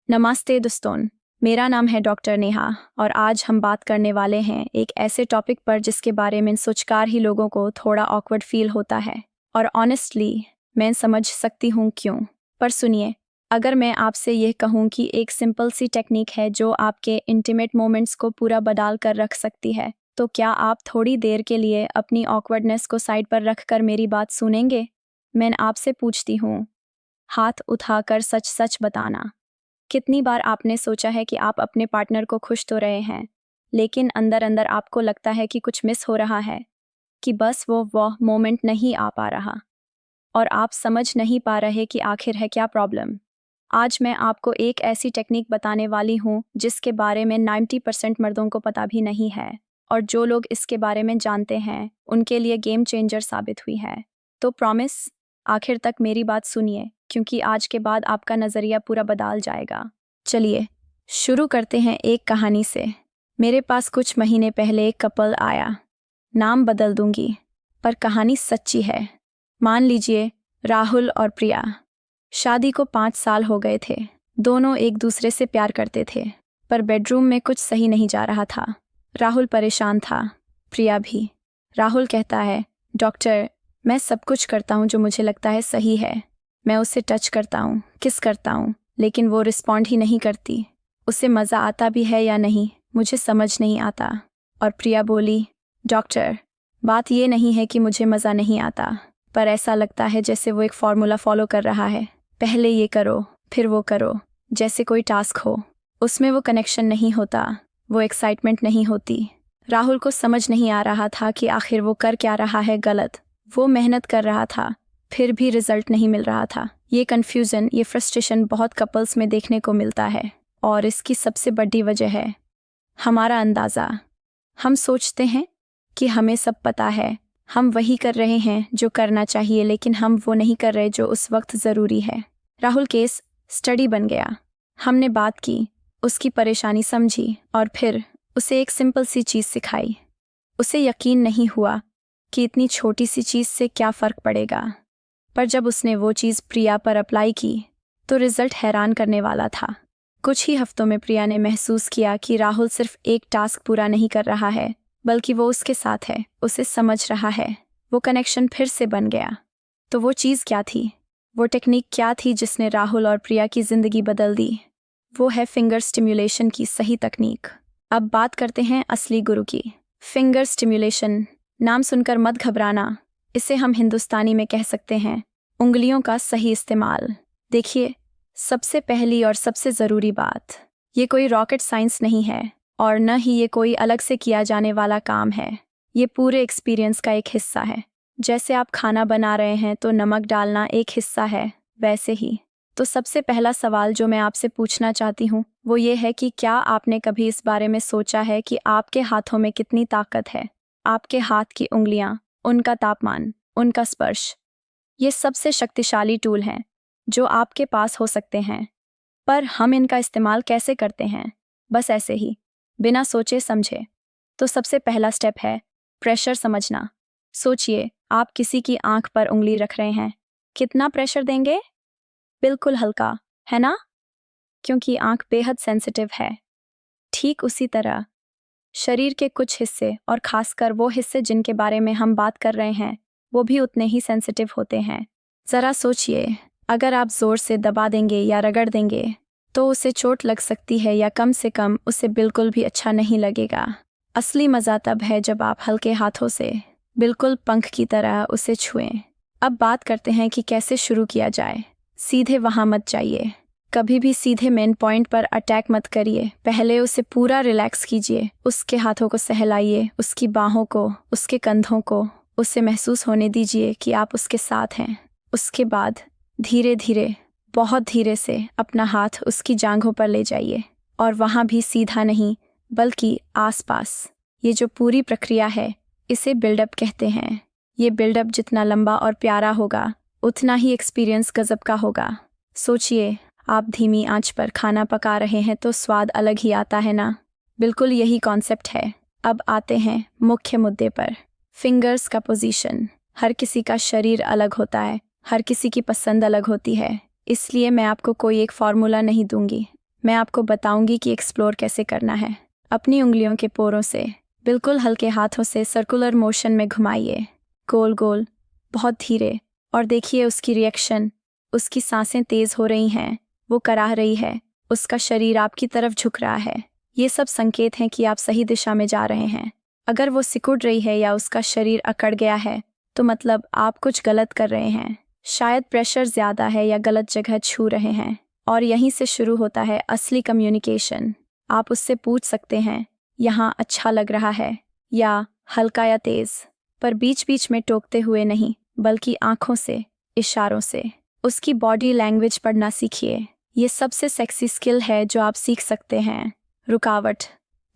नमस्ते दोस्तों, मेरा नाम है डॉक्टर नेहा और आज हम बात करने वाले हैं एक ऐसे टॉपिक पर जिसके बारे में सोचकर ही लोगों को थोड़ा ऑकवर्ड फील होता है। और ऑनेस्टली मैं समझ सकती हूँ क्यों। पर सुनिए, अगर मैं आपसे यह कहूँ कि एक सिंपल सी टेक्निक है जो आपके इंटीमेट मोमेंट्स को पूरा बदल कर रख सकती है, तो क्या आप थोड़ी देर के लिए अपनी ऑकवर्डनेस को साइड पर रखकर मेरी बात सुनेंगे? मैं आपसे पूछती हूँ, हाथ उठाकर सच सच बताना। कितनी बार आपने सोचा है कि आप अपने पार्टनर को खुश तो रहे हैं, लेकिन अंदर अंदर आपको लगता है कि कुछ मिस हो रहा है, कि बस वो मोमेंट नहीं आ पा रहा, और आप समझ नहीं पा रहे कि आखिर है क्या प्रॉब्लम। आज मैं आपको एक ऐसी टेक्निक बताने वाली हूँ जिसके बारे में 90% मर्दों को पता भी नहीं है, और जो लोग इसके बारे में जानते हैं उनके लिए गेम चेंजर साबित हुई है। तो प्रॉमिस, आखिर तक मेरी बात सुनिए, क्योंकि आज के बाद आपका नज़रिया पूरा बदल जाएगा। चलिए शुरू करते हैं एक कहानी से। मेरे पास कुछ महीने पहले एक कपल आया। नाम बदल दूंगी, पर कहानी सच्ची है। मान लीजिए राहुल और प्रिया। शादी को 5 साल हो गए थे। दोनों एक दूसरे से प्यार करते थे, पर बेडरूम में कुछ सही नहीं जा रहा था। राहुल परेशान था, प्रिया भी। राहुल कहता है, डॉक्टर, मैं सब कुछ करता हूँ जो मुझे लगता है सही है। मैं उसे टच करता हूँ, किस करता हूँ, लेकिन वो रिस्पॉन्ड ही नहीं करती। उसे मज़ा आता भी है या नहीं मुझे समझ नहीं आता। और प्रिया बोली, डॉक्टर, बात ये नहीं है कि मुझे मज़ा नहीं आता, पर ऐसा लगता है जैसे वो एक फॉर्मूला फॉलो कर रहा है। पहले ये करो, फिर वो करो, जैसे कोई टास्क हो। उसमें वो कनेक्शन नहीं होता, वो एक्साइटमेंट नहीं होती। राहुल को समझ नहीं आ रहा था कि आखिर वो कर क्या रहा है गलत। वो मेहनत कर रहा था, फिर भी रिजल्ट नहीं मिल रहा था। ये कन्फ्यूज़न, ये फ्रस्ट्रेशन बहुत कपल्स में देखने को मिलता है, और इसकी सबसे बड़ी वजह है हमारा अंदाज़ा। हम सोचते हैं कि हमें सब पता है, हम वही कर रहे हैं जो करना चाहिए, लेकिन हम वो नहीं कर रहे जो उस वक्त ज़रूरी है। राहुल केस स्टडी बन गया। हमने बात की, उसकी परेशानी समझी, और फिर उसे एक सिंपल सी चीज़ सिखाई। उसे यकीन नहीं हुआ कि इतनी छोटी सी चीज़ से क्या फ़र्क पड़ेगा, पर जब उसने वो चीज़ प्रिया पर अप्लाई की तो रिज़ल्ट हैरान करने वाला था। कुछ ही हफ्तों में प्रिया ने महसूस किया कि राहुल सिर्फ एक टास्क पूरा नहीं कर रहा है, बल्कि वो उसके साथ है, उसे समझ रहा है। वो कनेक्शन फिर से बन गया। तो वो चीज़ क्या थी? वो टेक्निक क्या थी जिसने राहुल और प्रिया की ज़िंदगी बदल दी? वो है फिंगर स्टिम्युलेशन की सही तकनीक। अब बात करते हैं असली गुरु की। फिंगर स्टिम्युलेशन, नाम सुनकर मत घबराना। इसे हम हिंदुस्तानी में कह सकते हैं उंगलियों का सही इस्तेमाल। देखिए, सबसे पहली और सबसे ज़रूरी बात, ये कोई रॉकेट साइंस नहीं है, और न ही ये कोई अलग से किया जाने वाला काम है। ये पूरे एक्सपीरियंस का एक हिस्सा है। जैसे आप खाना बना रहे हैं तो नमक डालना एक हिस्सा है, वैसे ही। तो सबसे पहला सवाल जो मैं आपसे पूछना चाहती हूँ वो ये है कि क्या आपने कभी इस बारे में सोचा है कि आपके हाथों में कितनी ताकत है? आपके हाथ की उंगलियां, उनका तापमान, उनका स्पर्श, ये सबसे शक्तिशाली टूल हैं जो आपके पास हो सकते हैं। पर हम इनका इस्तेमाल कैसे करते हैं? बस ऐसे ही, बिना सोचे समझे। तो सबसे पहला स्टेप है प्रेशर समझना। सोचिए, आप किसी की आंख पर उंगली रख रहे हैं। कितना प्रेशर देंगे? बिल्कुल हल्का, है ना? क्योंकि आंख बेहद सेंसिटिव है। ठीक उसी तरह शरीर के कुछ हिस्से, और खासकर वो हिस्से जिनके बारे में हम बात कर रहे हैं, वो भी उतने ही सेंसिटिव होते हैं। ज़रा सोचिए, अगर आप ज़ोर से दबा देंगे या रगड़ देंगे तो उसे चोट लग सकती है, या कम से कम उसे बिल्कुल भी अच्छा नहीं लगेगा। असली मज़ा तब है जब आप हल्के हाथों से, बिल्कुल पंख की तरह उसे छुएं। अब बात करते हैं कि कैसे शुरू किया जाए। सीधे वहाँ मत जाइए। कभी भी सीधे मेन पॉइंट पर अटैक मत करिए। पहले उसे पूरा रिलैक्स कीजिए। उसके हाथों को सहलाइए, उसकी बाहों को, उसके कंधों को। उसे महसूस होने दीजिए कि आप उसके साथ हैं। उसके बाद धीरे धीरे, बहुत धीरे से अपना हाथ उसकी जांघों पर ले जाइए, और वहाँ भी सीधा नहीं, बल्कि आसपास। ये जो पूरी प्रक्रिया है, इसे बिल्डअप कहते हैं। ये बिल्डअप जितना लंबा और प्यारा होगा, उतना ही एक्सपीरियंस गजब का होगा। सोचिए, आप धीमी आंच पर खाना पका रहे हैं तो स्वाद अलग ही आता है ना? बिल्कुल यही कॉन्सेप्ट है। अब आते हैं मुख्य मुद्दे पर। फिंगर्स का पोजीशन। हर किसी का शरीर अलग होता है, हर किसी की पसंद अलग होती है, इसलिए मैं आपको कोई एक फार्मूला नहीं दूंगी। मैं आपको बताऊंगी कि एक्सप्लोर कैसे करना है। अपनी उंगलियों के पोरों से बिल्कुल हल्के हाथों से सर्कुलर मोशन में घुमाइए, गोल गोल, बहुत धीरे, और देखिए उसकी रिएक्शन। उसकी सांसें तेज हो रही हैं, वो कराह रही है, उसका शरीर आपकी तरफ झुक रहा है। ये सब संकेत हैं कि आप सही दिशा में जा रहे हैं। अगर वो सिकुड़ रही है या उसका शरीर अकड़ गया है तो मतलब आप कुछ गलत कर रहे हैं। शायद प्रेशर ज़्यादा है या गलत जगह छू रहे हैं। और यहीं से शुरू होता है असली कम्युनिकेशन। आप उससे पूछ सकते हैं, यहाँ अच्छा लग रहा है, या हल्का या तेज़, पर बीच बीच में टोकते हुए नहीं, बल्कि आँखों से, इशारों से। उसकी बॉडी लैंग्वेज पढ़ना सीखिए। ये सबसे सेक्सी स्किल है जो आप सीख सकते हैं। रुकावट,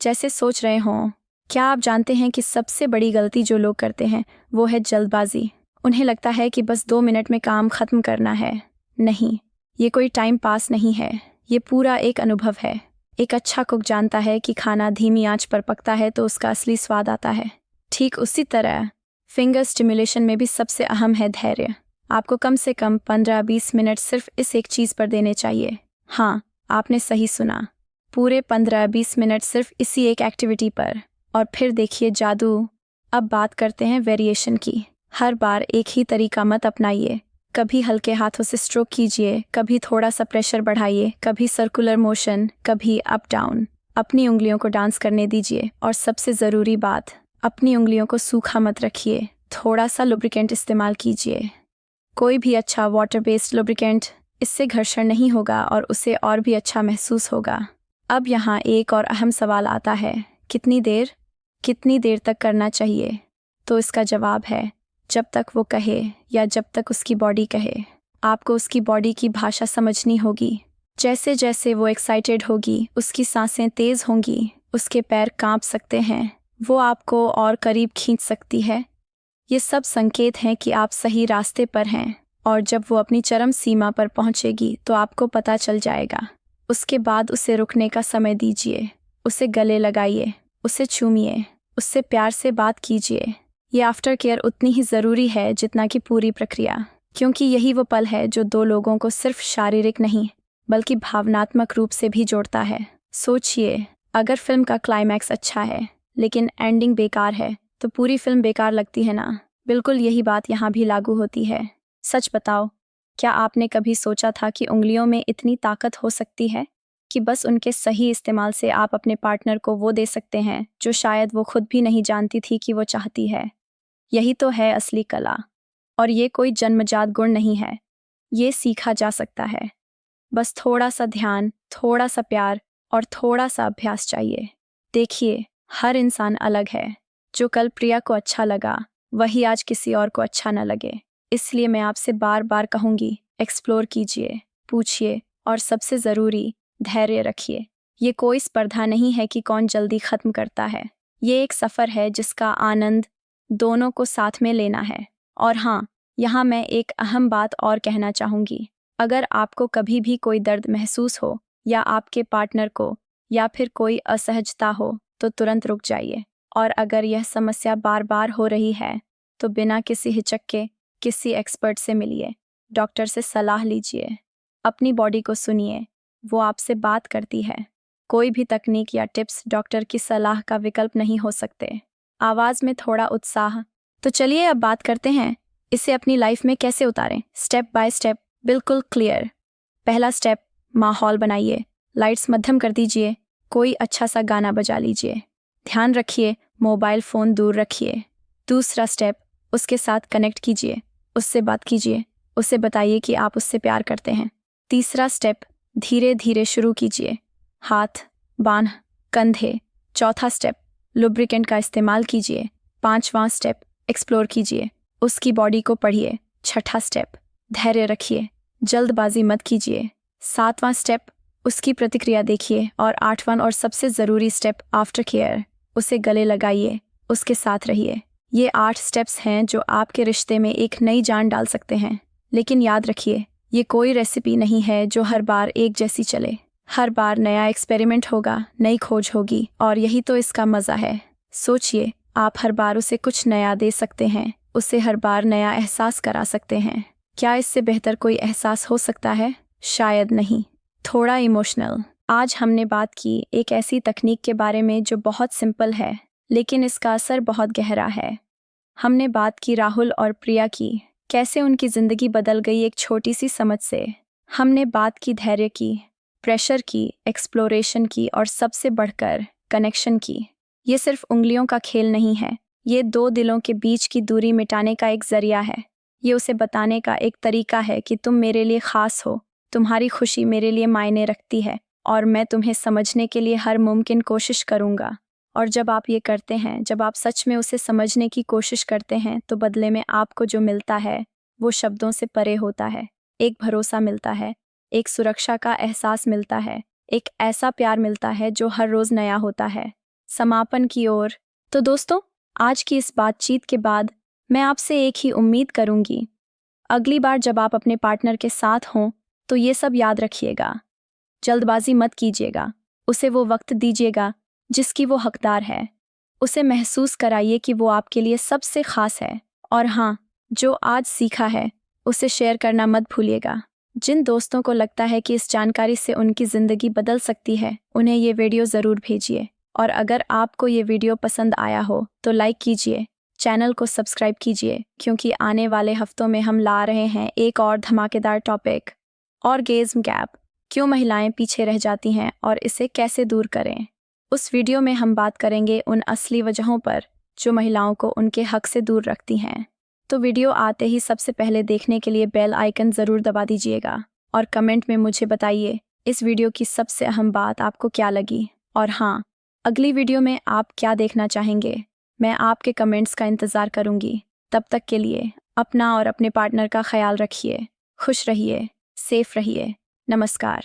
जैसे सोच रहे हों, क्या आप जानते हैं कि सबसे बड़ी गलती जो लोग करते हैं वो है जल्दबाजी। उन्हें लगता है कि बस 2 मिनट में काम खत्म करना है। नहीं, ये कोई टाइम पास नहीं है, ये पूरा एक अनुभव है। एक अच्छा कुक जानता है कि खाना धीमी आंच पर पकता है तो उसका असली स्वाद आता है। ठीक उसी तरह फिंगर स्टिमुलेशन में भी सबसे अहम है धैर्य। आपको कम से कम 15-20 मिनट सिर्फ इस एक चीज़ पर देने चाहिए। हाँ, आपने सही सुना, पूरे 15-20 मिनट सिर्फ इसी एक एक्टिविटी पर, और फिर देखिए जादू। अब बात करते हैं वेरिएशन की। हर बार एक ही तरीका मत अपनाइए। कभी हल्के हाथों से स्ट्रोक कीजिए, कभी थोड़ा सा प्रेशर बढ़ाइए, कभी सर्कुलर मोशन, कभी अप डाउन। अपनी उंगलियों को डांस करने दीजिए, और सबसे ज़रूरी बात, अपनी उंगलियों को सूखा मत रखिए। थोड़ा सा लुब्रिकेंट इस्तेमाल कीजिए, कोई भी अच्छा वाटर बेस्ड लुब्रिकेंट। इससे घर्षण नहीं होगा और उसे और भी अच्छा महसूस होगा। अब यहाँ एक और अहम सवाल आता है, कितनी देर तक करना चाहिए? तो इसका जवाब है, जब तक वो कहे या जब तक उसकी बॉडी कहे। आपको उसकी बॉडी की भाषा समझनी होगी। जैसे जैसे वो एक्साइटेड होगी, उसकी सांसें तेज़ होंगी, उसके पैर कांप सकते हैं, वो आपको और करीब खींच सकती है। ये सब संकेत हैं कि आप सही रास्ते पर हैं, और जब वो अपनी चरम सीमा पर पहुंचेगी तो आपको पता चल जाएगा। उसके बाद उसे रुकने का समय दीजिए, उसे गले लगाइए, उसे चूमिए, उससे प्यार से बात कीजिए। ये आफ्टर केयर उतनी ही ज़रूरी है जितना कि पूरी प्रक्रिया, क्योंकि यही वो पल है जो दो लोगों को सिर्फ शारीरिक नहीं बल्कि भावनात्मक रूप से भी जोड़ता है। सोचिए, अगर फिल्म का क्लाइमैक्स अच्छा है लेकिन एंडिंग बेकार है तो पूरी फिल्म बेकार लगती है ना। बिल्कुल यही बात यहाँ भी लागू होती है। सच बताओ, क्या आपने कभी सोचा था कि उंगलियों में इतनी ताकत हो सकती है कि बस उनके सही इस्तेमाल से आप अपने पार्टनर को वो दे सकते हैं जो शायद वो खुद भी नहीं जानती थी कि वो चाहती है। यही तो है असली कला, और ये कोई जन्मजात गुण नहीं है, ये सीखा जा सकता है। बस थोड़ा सा ध्यान, थोड़ा सा प्यार और थोड़ा सा अभ्यास चाहिए। देखिए, हर इंसान अलग है। जो कल प्रिया को अच्छा लगा वही आज किसी और को अच्छा न लगे। इसलिए मैं आपसे बार बार कहूँगी, एक्सप्लोर कीजिए, पूछिए, और सबसे ज़रूरी, धैर्य रखिए। ये कोई स्पर्धा नहीं है कि कौन जल्दी ख़त्म करता है। ये एक सफ़र है जिसका आनंद दोनों को साथ में लेना है। और हाँ, यहाँ मैं एक अहम बात और कहना चाहूँगी। अगर आपको कभी भी कोई दर्द महसूस हो या आपके पार्टनर को या फिर कोई असहजता हो तो तुरंत रुक जाइए। और अगर यह समस्या बार बार हो रही है तो बिना किसी हिचक के किसी एक्सपर्ट से मिलिए, डॉक्टर से सलाह लीजिए। अपनी बॉडी को सुनिए, वो आपसे बात करती है। कोई भी तकनीक या टिप्स डॉक्टर की सलाह का विकल्प नहीं हो सकते। आवाज़ में थोड़ा उत्साह। तो चलिए अब बात करते हैं, इसे अपनी लाइफ में कैसे उतारें, स्टेप बाय स्टेप, बिल्कुल क्लियर। पहला स्टेप, माहौल बनाइए। लाइट्स मध्यम कर दीजिए, कोई अच्छा सा गाना बजा लीजिए। ध्यान रखिए, मोबाइल फ़ोन दूर रखिए। दूसरा स्टेप, उसके साथ कनेक्ट कीजिए, उससे बात कीजिए, उसे बताइए कि आप उससे प्यार करते हैं। तीसरा स्टेप, धीरे धीरे शुरू कीजिए, हाथ, बांह, कंधे। चौथा स्टेप, लुब्रिकेंट का इस्तेमाल कीजिए। पांचवां स्टेप, एक्सप्लोर कीजिए, उसकी बॉडी को पढ़िए। छठा स्टेप, धैर्य रखिए, जल्दबाजी मत कीजिए। सातवां स्टेप, उसकी प्रतिक्रिया देखिए। और आठवां और सबसे ज़रूरी स्टेप, आफ्टर केयर, उसे गले लगाइए, उसके साथ रहिए। ये 8 स्टेप्स हैं जो आपके रिश्ते में एक नई जान डाल सकते हैं। लेकिन याद रखिए, ये कोई रेसिपी नहीं है जो हर बार एक जैसी चले। हर बार नया एक्सपेरिमेंट होगा, नई खोज होगी, और यही तो इसका मज़ा है। सोचिए, आप हर बार उसे कुछ नया दे सकते हैं, उसे हर बार नया एहसास करा सकते हैं। क्या इससे बेहतर कोई एहसास हो सकता है? शायद नहीं। थोड़ा इमोशनल, आज हमने बात की एक ऐसी तकनीक के बारे में जो बहुत सिंपल है, लेकिन इसका असर बहुत गहरा है। हमने बात की राहुल और प्रिया की, कैसे उनकी ज़िंदगी बदल गई एक छोटी सी समझ से। हमने बात की धैर्य की, प्रेशर की, एक्सप्लोरेशन की और सबसे बढ़कर कनेक्शन की। ये सिर्फ उंगलियों का खेल नहीं है, ये दो दिलों के बीच की दूरी मिटाने का एक जरिया है। ये उसे बताने का एक तरीका है कि तुम मेरे लिए ख़ास हो, तुम्हारी खुशी मेरे लिए मायने रखती है और मैं तुम्हें समझने के लिए हर मुमकिन कोशिश करूँगा। और जब आप ये करते हैं, जब आप सच में उसे समझने की कोशिश करते हैं, तो बदले में आपको जो मिलता है वो शब्दों से परे होता है। एक भरोसा मिलता है, एक सुरक्षा का एहसास मिलता है, एक ऐसा प्यार मिलता है जो हर रोज़ नया होता है। समापन की ओर। तो दोस्तों, आज की इस बातचीत के बाद मैं आपसे एक ही उम्मीद करूंगी, अगली बार जब आप अपने पार्टनर के साथ हों तो ये सब याद रखिएगा। जल्दबाजी मत कीजिएगा, उसे वो वक्त दीजिएगा जिसकी वो हकदार है। उसे महसूस कराइए कि वो आपके लिए सबसे ख़ास है। और हाँ, जो आज सीखा है उसे शेयर करना मत भूलिएगा। जिन दोस्तों को लगता है कि इस जानकारी से उनकी ज़िंदगी बदल सकती है, उन्हें ये वीडियो ज़रूर भेजिए। और अगर आपको ये वीडियो पसंद आया हो तो लाइक कीजिए, चैनल को सब्सक्राइब कीजिए, क्योंकि आने वाले हफ्तों में हम ला रहे हैं एक और धमाकेदार टॉपिक, ऑर्गेज़्म गैप, क्यों महिलाएं पीछे रह जाती हैं और इसे कैसे दूर करें। उस वीडियो में हम बात करेंगे उन असली वजहों पर जो महिलाओं को उनके हक से दूर रखती हैं। तो वीडियो आते ही सबसे पहले देखने के लिए बेल आइकन ज़रूर दबा दीजिएगा और कमेंट में मुझे बताइए इस वीडियो की सबसे अहम बात आपको क्या लगी। और हाँ, अगली वीडियो में आप क्या देखना चाहेंगे, मैं आपके कमेंट्स का इंतज़ार करूँगी। तब तक के लिए अपना और अपने पार्टनर का ख्याल रखिए, खुश रहिए, सेफ रहिए। नमस्कार।